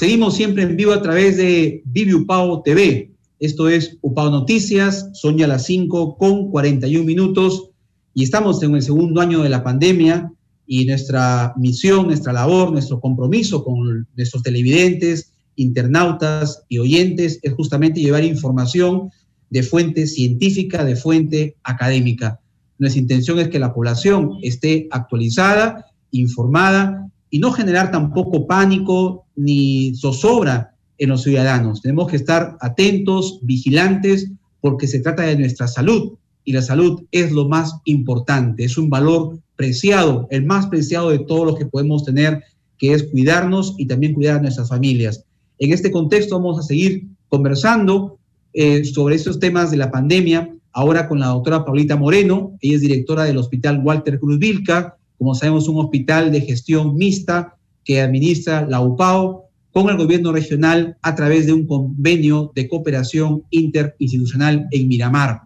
Seguimos siempre en vivo a través de Vivi Upao TV. Esto es Upao Noticias, son ya las 5:41 y estamos en el segundo año de la pandemia y nuestra misión, nuestra labor, nuestro compromiso con nuestros televidentes, internautas y oyentes es justamente llevar información de fuente científica, de fuente académica. Nuestra intención es que la población esté actualizada, informada y no generar tampoco pánico ni zozobra en los ciudadanos. Tenemos que estar atentos, vigilantes, porque se trata de nuestra salud y la salud es lo más importante, es un valor preciado, el más preciado de todos los que podemos tener, que es cuidarnos y también cuidar a nuestras familias. En este contexto vamos a seguir conversando sobre estos temas de la pandemia, ahora con la doctora Paulita Moreno. Ella es directora del Hospital Walter Cruz Vilca, como sabemos, un hospital de gestión mixta que administra la UPAO con el gobierno regional a través de un convenio de cooperación interinstitucional en Miramar,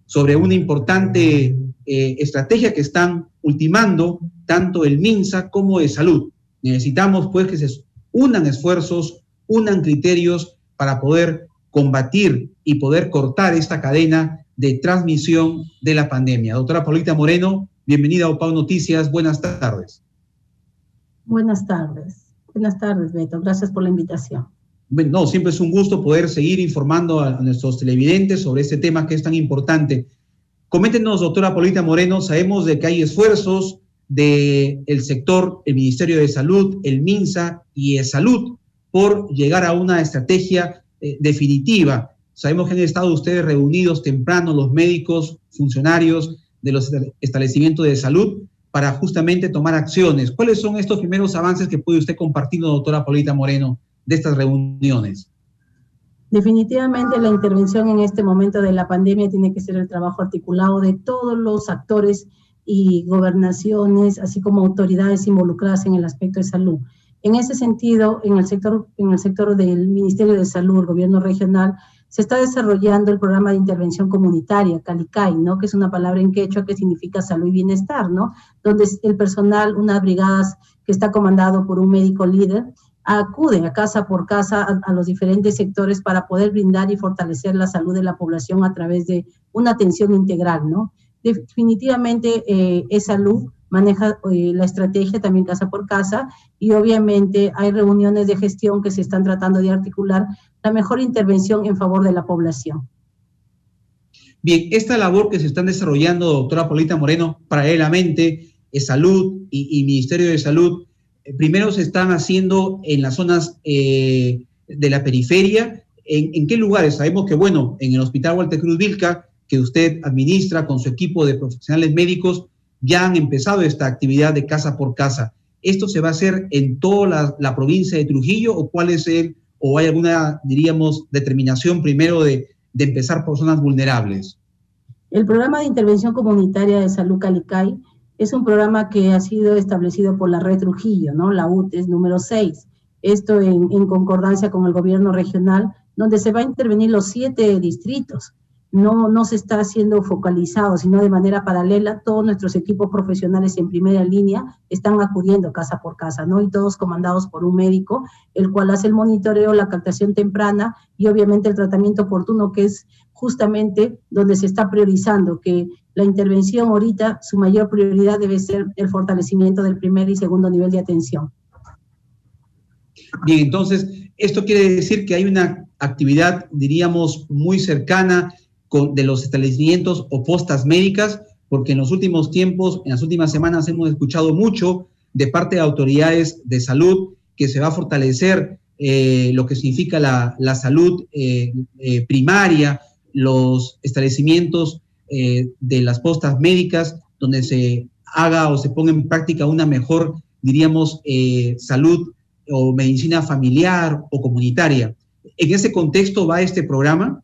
sobre una importante estrategia que están ultimando tanto el MINSA como de salud. Necesitamos pues que se unan esfuerzos, unan criterios para poder combatir y poder cortar esta cadena de transmisión de la pandemia. Doctora Paulita Moreno, bienvenida a UPAO Noticias, buenas tardes. Buenas tardes, Beto, gracias por la invitación. Bueno, no, siempre es un gusto poder seguir informando a nuestros televidentes sobre este tema que es tan importante. Coméntenos, doctora Paulita Moreno, sabemos de que hay esfuerzos del sector, el Ministerio de Salud, el MINSA y Salud por llegar a una estrategia definitiva. Sabemos que han estado ustedes reunidos temprano, los médicos, funcionarios de los establecimientos de salud, para justamente tomar acciones. ¿Cuáles son estos primeros avances que puede usted compartirnos, doctora Paulita Moreno, de estas reuniones? Definitivamente la intervención en este momento de la pandemia tiene que ser el trabajo articulado de todos los actores y gobernaciones, así como autoridades involucradas en el aspecto de salud. En ese sentido, en el sector del Ministerio de Salud, el gobierno regional, se está desarrollando el programa de intervención comunitaria, Calicay, ¿no? Que es una palabra en quechua que significa salud y bienestar, ¿no? Donde el personal, unas brigadas que está comandado por un médico líder, acude a casa por casa a los diferentes sectores para poder brindar y fortalecer la salud de la población a través de una atención integral, ¿no? Definitivamente salud maneja la estrategia también casa por casa y obviamente hay reuniones de gestión que se están tratando de articular la mejor intervención en favor de la población. Bien, esta labor que se están desarrollando, doctora Paulita Moreno, paralelamente, Salud y Ministerio de Salud, primero se están haciendo en las zonas de la periferia. ¿En qué lugares? Sabemos que, bueno, en el Hospital Walter Cruz Vilca, que usted administra con su equipo de profesionales médicos, ya han empezado esta actividad de casa por casa. ¿Esto se va a hacer en toda la provincia de Trujillo o cuál es o hay alguna, diríamos, determinación primero de empezar por zonas vulnerables? El programa de intervención comunitaria de salud Calicay es un programa que ha sido establecido por la Red Trujillo, ¿no? La UTES número 6. Esto en concordancia con el gobierno regional, donde se va a intervenir los 7 distritos. No se está haciendo focalizado, sino de manera paralela. Todos nuestros equipos profesionales en primera línea están acudiendo casa por casa, ¿no? Y todos comandados por un médico, el cual hace el monitoreo, la captación temprana y obviamente el tratamiento oportuno, que es justamente donde se está priorizando, que la intervención ahorita, su mayor prioridad debe ser el fortalecimiento del primer y segundo nivel de atención. Bien, entonces, esto quiere decir que hay una actividad, diríamos, muy cercana de los establecimientos o postas médicas, porque en los últimos tiempos, en las últimas semanas hemos escuchado mucho de parte de autoridades de salud que se va a fortalecer lo que significa la salud primaria, los establecimientos de las postas médicas, donde se haga o se ponga en práctica una mejor, diríamos, salud o medicina familiar o comunitaria. ¿En ese contexto va este programa?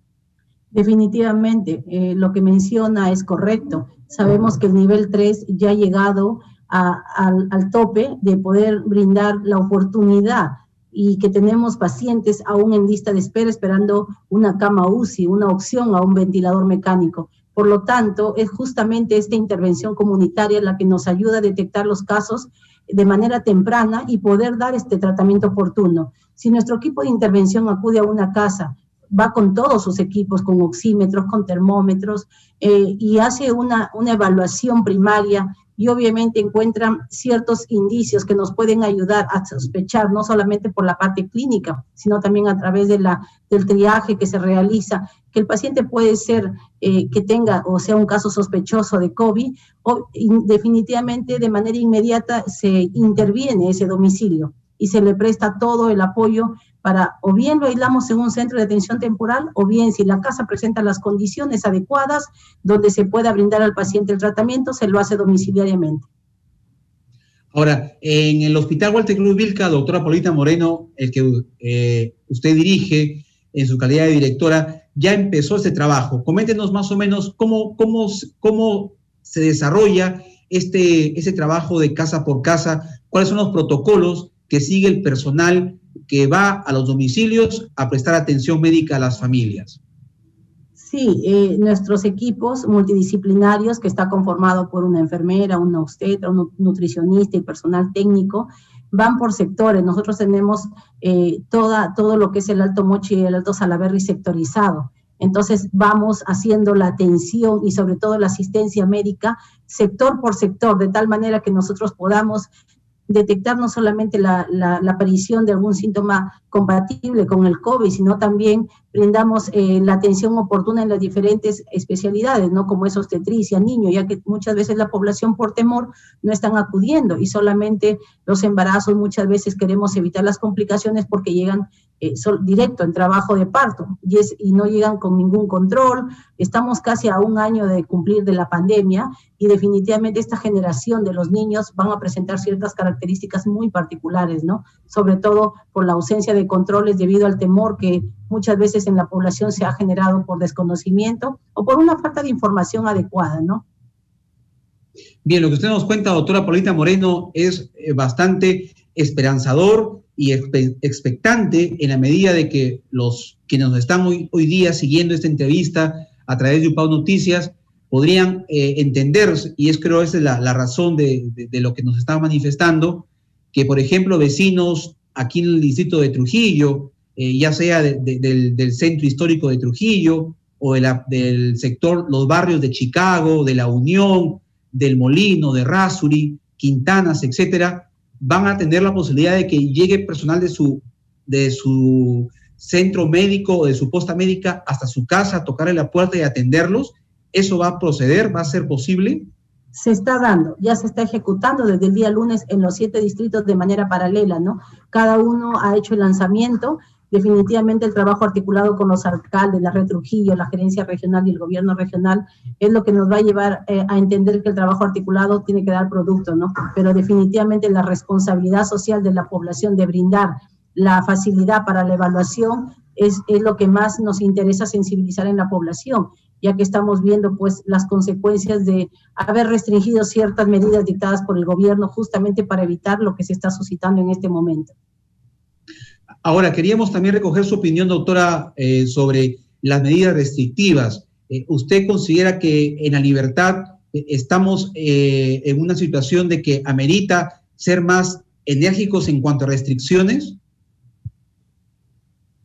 Definitivamente, lo que menciona es correcto. Sabemos que el nivel 3 ya ha llegado al tope de poder brindar la oportunidad y que tenemos pacientes aún en lista de espera esperando una cama UCI, una opción a un ventilador mecánico. Por lo tanto, es justamente esta intervención comunitaria la que nos ayuda a detectar los casos de manera temprana y poder dar este tratamiento oportuno. Si nuestro equipo de intervención acude a una casa, va con todos sus equipos, con oxímetros, con termómetros, y hace una evaluación primaria, y obviamente encuentran ciertos indicios que nos pueden ayudar a sospechar, no solamente por la parte clínica, sino también a través del triaje que se realiza, que el paciente puede ser que tenga o sea un caso sospechoso de COVID, o definitivamente de manera inmediata se interviene ese domicilio y se le presta todo el apoyo para, o bien lo aislamos en un centro de atención temporal, o bien si la casa presenta las condiciones adecuadas donde se pueda brindar al paciente el tratamiento, se lo hace domiciliariamente. Ahora, en el Hospital Walter Cruz Vilca, doctora Paulita Moreno, el que usted dirige en su calidad de directora, ya empezó este trabajo. Coméntenos más o menos cómo se desarrolla ese trabajo de casa por casa, cuáles son los protocolos que sigue el personal que va a los domicilios a prestar atención médica a las familias. Sí, nuestros equipos multidisciplinarios, que está conformado por una enfermera, una obstetra, un nutricionista y personal técnico, van por sectores. Nosotros tenemos todo lo que es el Alto Mochi y el Alto Salaberry sectorizado. Entonces vamos haciendo la atención y sobre todo la asistencia médica sector por sector, de tal manera que nosotros podamos detectar no solamente la aparición de algún síntoma compatible con el COVID, sino también brindamos la atención oportuna en las diferentes especialidades, ¿no? Como es obstetricia, niño, ya que muchas veces la población por temor no están acudiendo y solamente los embarazos muchas veces queremos evitar las complicaciones porque llegan directo en trabajo de parto y no llegan con ningún control. Estamos casi a un año de cumplir de la pandemia y definitivamente esta generación de los niños van a presentar ciertas características muy particulares, ¿no? Sobre todo por la ausencia de controles debido al temor que muchas veces en la población se ha generado por desconocimiento o por una falta de información adecuada, ¿no? Bien, lo que usted nos cuenta, doctora Paulita Moreno, es bastante esperanzador y expectante en la medida de que los que nos están hoy día siguiendo esta entrevista a través de UPAO Noticias podrían entender, y creo esa es la razón de lo que nos está manifestando, que por ejemplo vecinos aquí en el distrito de Trujillo, ya sea del centro histórico de Trujillo o del sector, los barrios de Chicago, de La Unión, del Molino, de Errázuri, Quintanas, etcétera, van a tener la posibilidad de que llegue personal de su centro médico o de su posta médica hasta su casa a tocarle la puerta y atenderlos. ¿Eso va a proceder? ¿Va a ser posible? Se está dando, ya se está ejecutando desde el día lunes en los 7 distritos de manera paralela, ¿no? Cada uno ha hecho el lanzamiento. Definitivamente el trabajo articulado con los alcaldes, la Red Trujillo, la gerencia regional y el gobierno regional es lo que nos va a llevar a entender que el trabajo articulado tiene que dar producto, ¿no? Pero definitivamente la responsabilidad social de la población de brindar la facilidad para la evaluación es lo que más nos interesa sensibilizar en la población, ya que estamos viendo pues las consecuencias de haber restringido ciertas medidas dictadas por el gobierno justamente para evitar lo que se está suscitando en este momento. Ahora, queríamos también recoger su opinión, doctora, sobre las medidas restrictivas. ¿Usted considera que en La Libertad estamos en una situación de que amerita ser más enérgicos en cuanto a restricciones?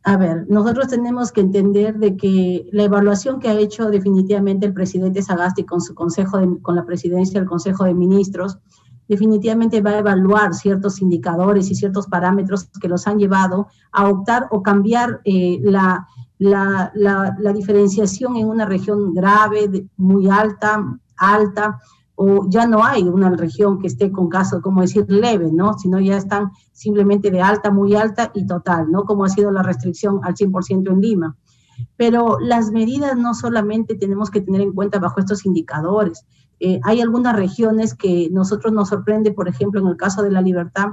A ver, nosotros tenemos que entender de que la evaluación que ha hecho definitivamente el presidente Sagasti con su con la presidencia del Consejo de Ministros, definitivamente va a evaluar ciertos indicadores y ciertos parámetros que los han llevado a optar o cambiar la diferenciación en una región grave, muy alta, o ya no hay una región que esté con casos, como decir, leve, ¿no? Sino ya están simplemente de alta, muy alta y total, ¿no? Como ha sido la restricción al 100% en Lima. Pero las medidas no solamente tenemos que tener en cuenta bajo estos indicadores. Hay algunas regiones que nosotros nos sorprende, por ejemplo, en el caso de La Libertad,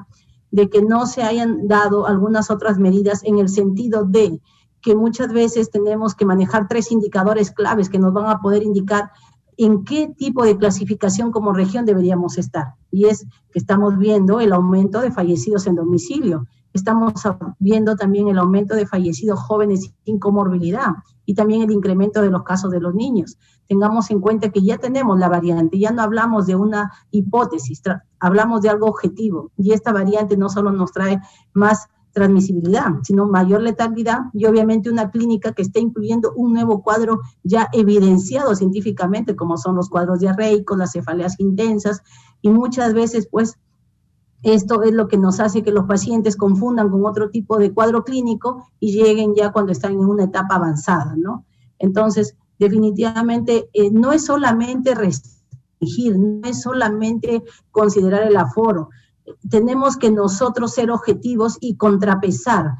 de que no se hayan dado algunas otras medidas en el sentido de que muchas veces tenemos que manejar 3 indicadores claves que nos van a poder indicar en qué tipo de clasificación como región deberíamos estar. Y es que estamos viendo el aumento de fallecidos en domicilio. estamos viendo también el aumento de fallecidos jóvenes sin comorbilidad y también el incremento de los casos de los niños. Tengamos en cuenta que ya tenemos la variante, ya no hablamos de una hipótesis, hablamos de algo objetivo, y esta variante no solo nos trae más transmisibilidad, sino mayor letalidad, y obviamente una clínica que está incluyendo un nuevo cuadro ya evidenciado científicamente, como son los cuadros diarreicos, las cefaleas intensas, y muchas veces pues esto es lo que nos hace que los pacientes confundan con otro tipo de cuadro clínico y lleguen ya cuando están en una etapa avanzada, ¿no? Entonces, definitivamente no es solamente restringir, no es solamente considerar el aforo. Tenemos que nosotros ser objetivos y contrapesar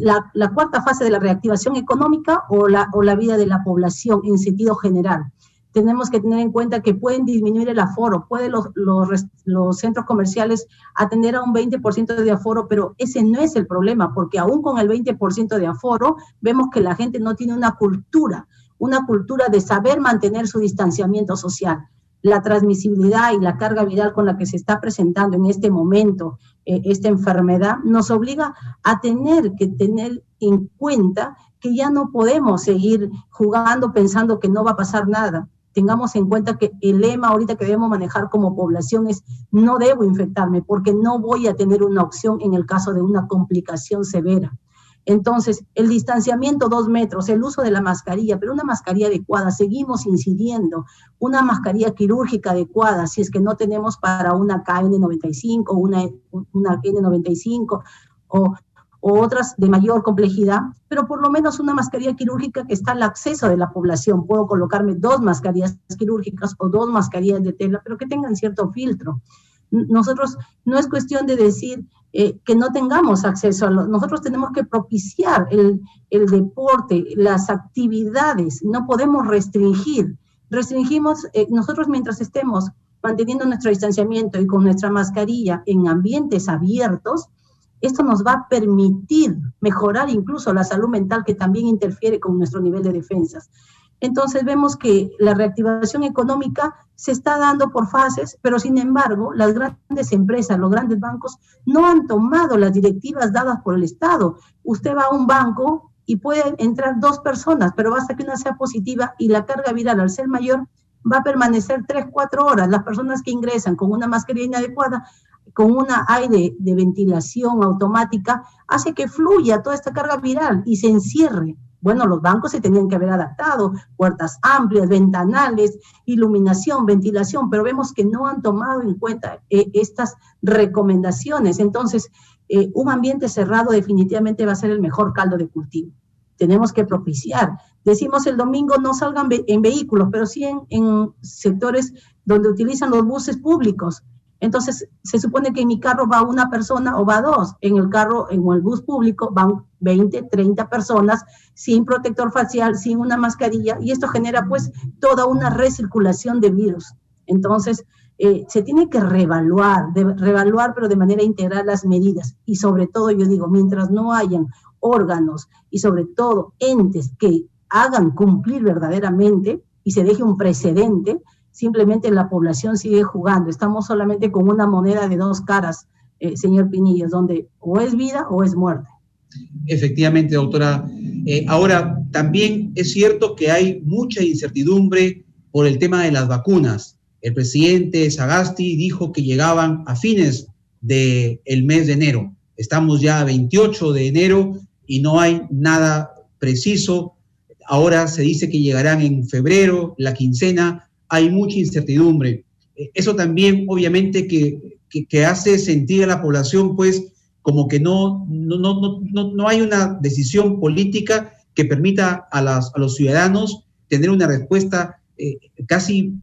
la cuarta fase de la reactivación económica o la vida de la población en sentido general. Tenemos que tener en cuenta que pueden disminuir el aforo, pueden los centros comerciales atender a un 20% de aforo, pero ese no es el problema, porque aún con el 20% de aforo, vemos que la gente no tiene una cultura de saber mantener su distanciamiento social. La transmisibilidad y la carga viral con la que se está presentando en este momento esta enfermedad nos obliga a tener que tener en cuenta que ya no podemos seguir jugando pensando que no va a pasar nada. Tengamos en cuenta que el lema ahorita que debemos manejar como población es no debo infectarme porque no voy a tener una opción en el caso de una complicación severa. Entonces, el distanciamiento 2 metros, el uso de la mascarilla, pero una mascarilla adecuada, seguimos incidiendo, una mascarilla quirúrgica adecuada, si es que no tenemos para una KN95 o una N95 o otras de mayor complejidad, pero por lo menos una mascarilla quirúrgica que está al acceso de la población. Puedo colocarme 2 mascarillas quirúrgicas o 2 mascarillas de tela, pero que tengan cierto filtro. Nosotros, no es cuestión de decir que no tengamos acceso nosotros tenemos que propiciar el deporte, las actividades, no podemos restringir. Restringimos, nosotros mientras estemos manteniendo nuestro distanciamiento y con nuestra mascarilla en ambientes abiertos, esto nos va a permitir mejorar incluso la salud mental, que también interfiere con nuestro nivel de defensas. Entonces vemos que la reactivación económica se está dando por fases, pero sin embargo las grandes empresas, los grandes bancos no han tomado las directivas dadas por el Estado. Usted va a un banco y pueden entrar 2 personas, pero basta que una sea positiva y la carga viral al ser mayor va a permanecer 3-4 horas. Las personas que ingresan con una mascarilla inadecuada, con una aire de ventilación automática, hace que fluya toda esta carga viral y se encierre. Bueno, los bancos se tenían que haber adaptado, puertas amplias, ventanales, iluminación, ventilación, pero vemos que no han tomado en cuenta estas recomendaciones. Entonces, un ambiente cerrado definitivamente va a ser el mejor caldo de cultivo. Tenemos que propiciar. Decimos el domingo no salgan en vehículos, pero sí en sectores donde utilizan los buses públicos. Entonces, se supone que en mi carro va una persona o va 2. En el carro, en el bus público, van 20, 30 personas sin protector facial, sin una mascarilla, y esto genera pues toda una recirculación de virus. Entonces, se tiene que reevaluar, pero de manera integral las medidas. Y sobre todo, yo digo, mientras no hayan órganos y sobre todo entes que hagan cumplir verdaderamente y se deje un precedente, simplemente la población sigue jugando. Estamos solamente con una moneda de 2 caras, señor Pinillos, donde o es vida o es muerte. Efectivamente, doctora. Ahora, también es cierto que hay mucha incertidumbre por el tema de las vacunas. El presidente Sagasti dijo que llegaban a fines del mes de enero. Estamos ya a 28 de enero y no hay nada preciso. Ahora se dice que llegarán en febrero, la quincena. Hay mucha incertidumbre. Eso también, obviamente, que hace sentir a la población, pues, como que no hay una decisión política que permita a los ciudadanos tener una respuesta casi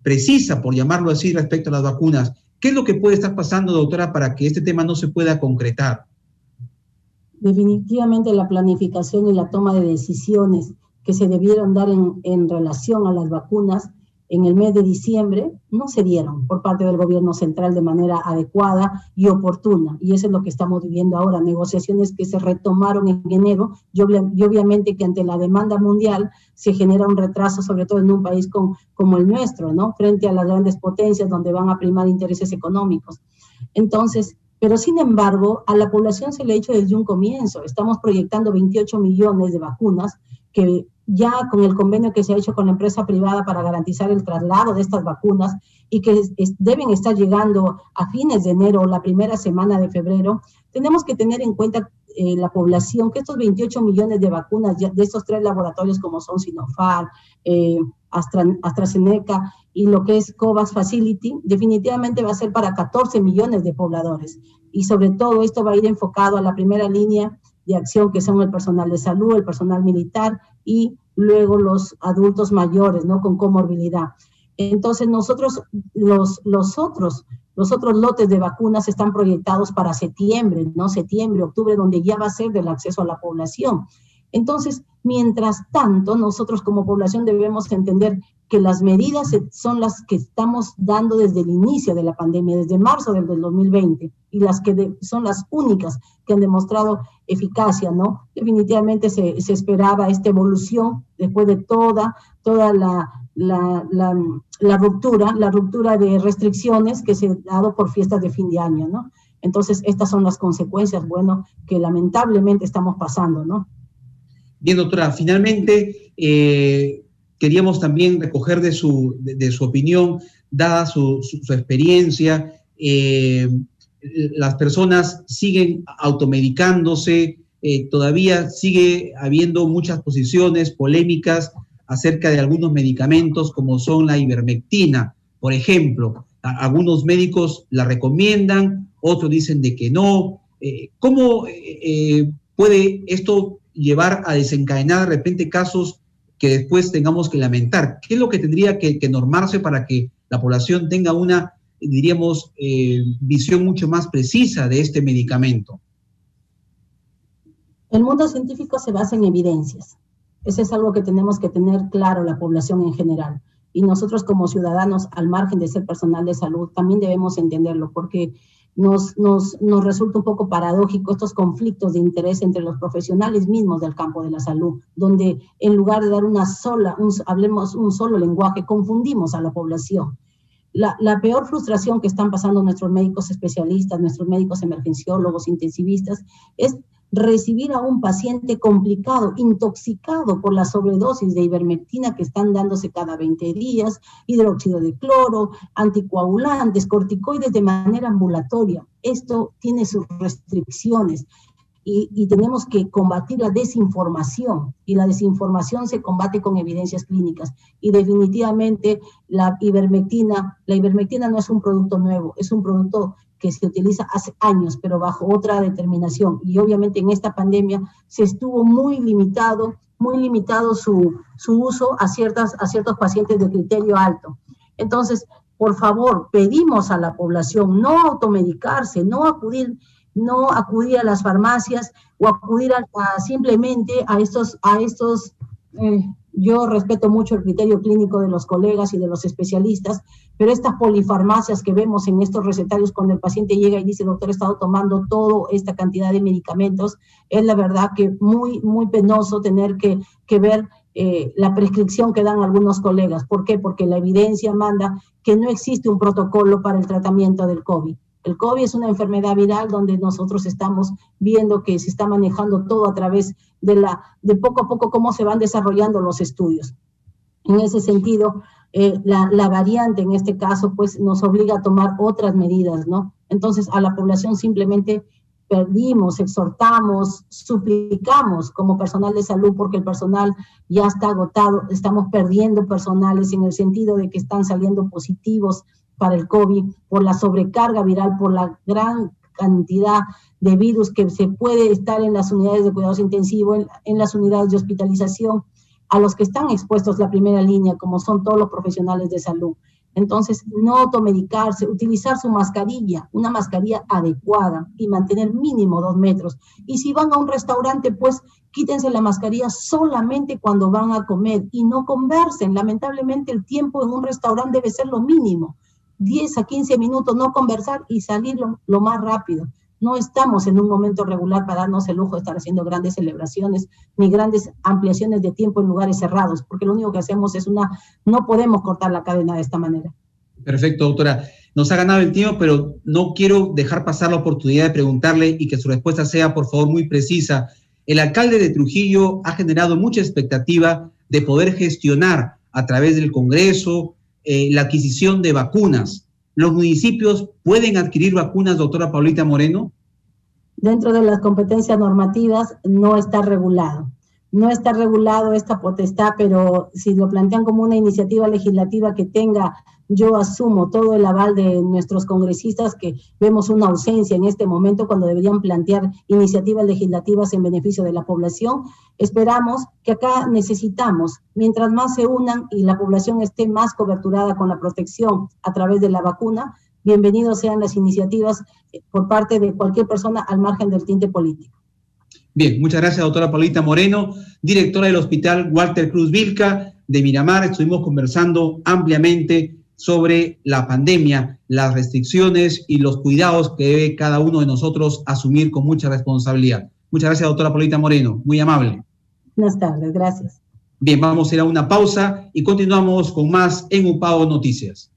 precisa, por llamarlo así, respecto a las vacunas. ¿Qué es lo que puede estar pasando, doctora, para que este tema no se pueda concretar? Definitivamente la planificación y la toma de decisiones que se debieron dar en relación a las vacunas en el mes de diciembre no se dieron por parte del gobierno central de manera adecuada y oportuna. Y eso es lo que estamos viviendo ahora, negociaciones que se retomaron en enero y obviamente que ante la demanda mundial se genera un retraso, sobre todo en un país como el nuestro, ¿no? Frente a las grandes potencias donde van a primar intereses económicos. Entonces, Pero sin embargo, a la población se le ha hecho desde un comienzo. Estamos proyectando 28 millones de vacunas que ya con el convenio que se ha hecho con la empresa privada para garantizar el traslado de estas vacunas y que deben estar llegando a fines de enero o la primera semana de febrero, tenemos que tener en cuenta la población, que estos 28 millones de vacunas de estos 3 laboratorios como son Sinopharm, AstraZeneca y lo que es COVAX Facility, definitivamente va a ser para 14 millones de pobladores. Y sobre todo esto va a ir enfocado a la primera línea de acción, que son el personal de salud, el personal militar y luego los adultos mayores, ¿no? Con comorbilidad. Entonces nosotros, los otros lotes de vacunas están proyectados para septiembre, ¿no? Septiembre, octubre, donde ya va a ser del acceso a la población. Entonces, mientras tanto, nosotros como población debemos entender que las medidas son las que estamos dando desde el inicio de la pandemia, desde marzo del 2020, y las que son las únicas que han demostrado eficacia, ¿no? Definitivamente se esperaba esta evolución después de toda la ruptura de restricciones que se han dado por fiestas de fin de año, ¿no? Entonces, estas son las consecuencias, bueno, que lamentablemente estamos pasando, ¿no? Bien, doctora, finalmente queríamos también recoger de su opinión, dada su experiencia. Las personas siguen automedicándose, todavía sigue habiendo muchas posiciones polémicas acerca de algunos medicamentos como son la ivermectina, por ejemplo. Algunos médicos la recomiendan, otros dicen de que no. ¿Cómo puede esto llevar a desencadenar de repente casos que después tengamos que lamentar? ¿Qué es lo que tendría que normarse para que la población tenga una, diríamos, visión mucho más precisa de este medicamento? El mundo científico se basa en evidencias. Eso es algo que tenemos que tener claro la población en general. Y nosotros como ciudadanos, al margen de ser personal de salud, también debemos entenderlo, porque nos resulta un poco paradójico estos conflictos de interés entre los profesionales mismos del campo de la salud, donde en lugar de dar hablemos un solo lenguaje, confundimos a la población. La peor frustración que están pasando nuestros médicos especialistas, nuestros médicos emergenciólogos, intensivistas, es recibir a un paciente complicado, intoxicado por la sobredosis de ivermectina que están dándose cada 20 días, hidróxido de cloro, anticoagulantes, corticoides de manera ambulatoria. Esto tiene sus restricciones y tenemos que combatir la desinformación, y la desinformación se combate con evidencias clínicas. Y definitivamente la ivermectina no es un producto nuevo, es un producto que se utiliza hace años, pero bajo otra determinación. Y obviamente en esta pandemia se estuvo muy limitado su uso a ciertos pacientes de criterio alto. Entonces, por favor, pedimos a la población no automedicarse, no acudir a las farmacias o acudir simplemente a estos yo respeto mucho el criterio clínico de los colegas y de los especialistas, pero estas polifarmacias que vemos en estos recetarios cuando el paciente llega y dice, doctor, he estado tomando toda esta cantidad de medicamentos, es la verdad que muy, muy penoso tener que ver la prescripción que dan algunos colegas. ¿Por qué? Porque la evidencia manda que no existe un protocolo para el tratamiento del COVID. El COVID es una enfermedad viral donde nosotros estamos viendo que se está manejando todo a través de poco a poco cómo se van desarrollando los estudios. En ese sentido, la variante en este caso pues nos obliga a tomar otras medidas, ¿no? Entonces a la población simplemente pedimos, exhortamos, suplicamos como personal de salud, porque el personal ya está agotado, estamos perdiendo personales en el sentido de que están saliendo positivos para el COVID, por la sobrecarga viral, por la gran cantidad de virus que se puede estar en las unidades de cuidados intensivos, en las unidades de hospitalización, a los que están expuestos la primera línea, como son todos los profesionales de salud. Entonces, no automedicarse, utilizar su mascarilla, una mascarilla adecuada y mantener mínimo 2 metros. Y si van a un restaurante, pues quítense la mascarilla solamente cuando van a comer y no conversen. Lamentablemente, el tiempo en un restaurante debe ser lo mínimo. 10 a 15 minutos, no conversar y salir lo más rápido. No estamos en un momento regular para darnos el lujo de estar haciendo grandes celebraciones ni grandes ampliaciones de tiempo en lugares cerrados, porque lo único que hacemos es no podemos cortar la cadena de esta manera. Perfecto, doctora. Nos ha ganado el tiempo, pero no quiero dejar pasar la oportunidad de preguntarle y que su respuesta sea, por favor, muy precisa. El alcalde de Trujillo ha generado mucha expectativa de poder gestionar a través del Congreso la adquisición de vacunas. ¿Los municipios pueden adquirir vacunas, doctora Paulita Moreno? Dentro de las competencias normativas no está regulado. No está regulado esta potestad, pero si lo plantean como una iniciativa legislativa que tenga, yo asumo todo el aval de nuestros congresistas, que vemos una ausencia en este momento cuando deberían plantear iniciativas legislativas en beneficio de la población. Esperamos que acá necesitamos, mientras más se unan y la población esté más coberturada con la protección a través de la vacuna, bienvenidos sean las iniciativas por parte de cualquier persona al margen del tinte político. Bien, muchas gracias, doctora Paulita Moreno, directora del Hospital Walter Cruz Vilca de Miramar. Estuvimos conversando ampliamente sobre la pandemia, las restricciones y los cuidados que debe cada uno de nosotros asumir con mucha responsabilidad. Muchas gracias, doctora Paulita Moreno, muy amable. Buenas tardes, gracias. Bien, vamos a ir a una pausa y continuamos con más en UPAO Noticias.